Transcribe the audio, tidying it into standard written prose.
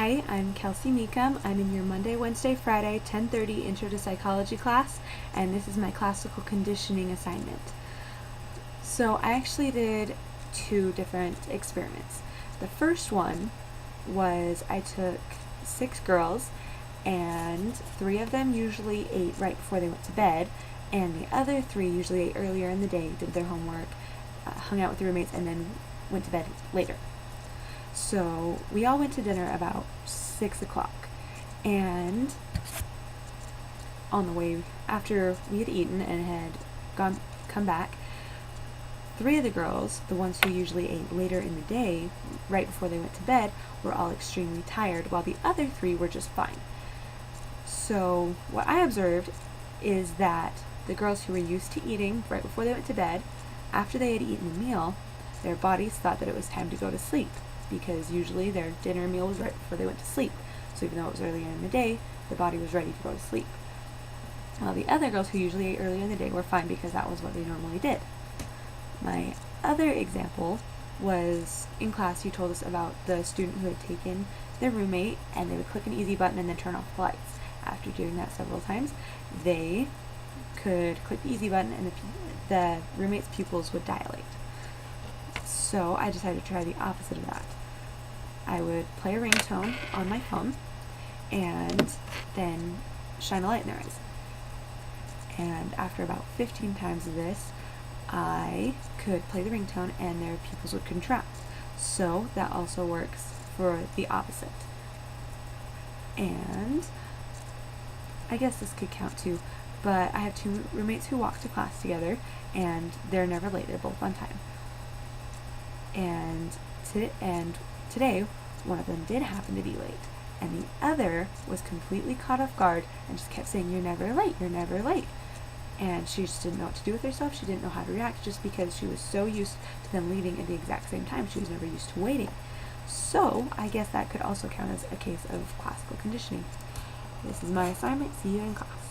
Hi, I'm Kelsey Meekum. I'm in your Monday, Wednesday, Friday, 10:30 Intro to Psychology class, and this is my classical conditioning assignment. So I actually did two different experiments. The first one was I took 6 girls, and 3 of them usually ate right before they went to bed, and the other 3 usually ate earlier in the day, did their homework, hung out with their roommates, and then went to bed later. So we all went to dinner about 6 o'clock, and on the way, after we had eaten and had come back, 3 of the girls, the ones who usually ate later in the day, right before they went to bed, were all extremely tired, while the other 3 were just fine. So what I observed is that the girls who were used to eating right before they went to bed, after they had eaten the meal, their bodies thought that it was time to go to sleep, because usually their dinner meal was right before they went to sleep. So even though it was earlier in the day, the body was ready to go to sleep. While the other girls who usually ate earlier in the day were fine because that was what they normally did. My other example was in class. You told us about the student who had taken their roommate and they would click an easy button and then turn off the lights. After doing that several times, they could click the easy button and the roommate's pupils would dilate. So I decided to try the opposite of that. I would play a ringtone on my phone and then shine a light in their eyes. And after about 15 times of this, I could play the ringtone and their pupils would contract. So that also works for the opposite. And I guess this could count too, but I have 2 roommates who walk to class together, and they're never late. They're both on time. And today, one of them did happen to be late, and the other was completely caught off guard and just kept saying, "You're never late, you're never late." And she just didn't know what to do with herself. She didn't know how to react just because she was so used to them leaving at the exact same time. She was never used to waiting. So I guess that could also count as a case of classical conditioning. This is my assignment. See you in class.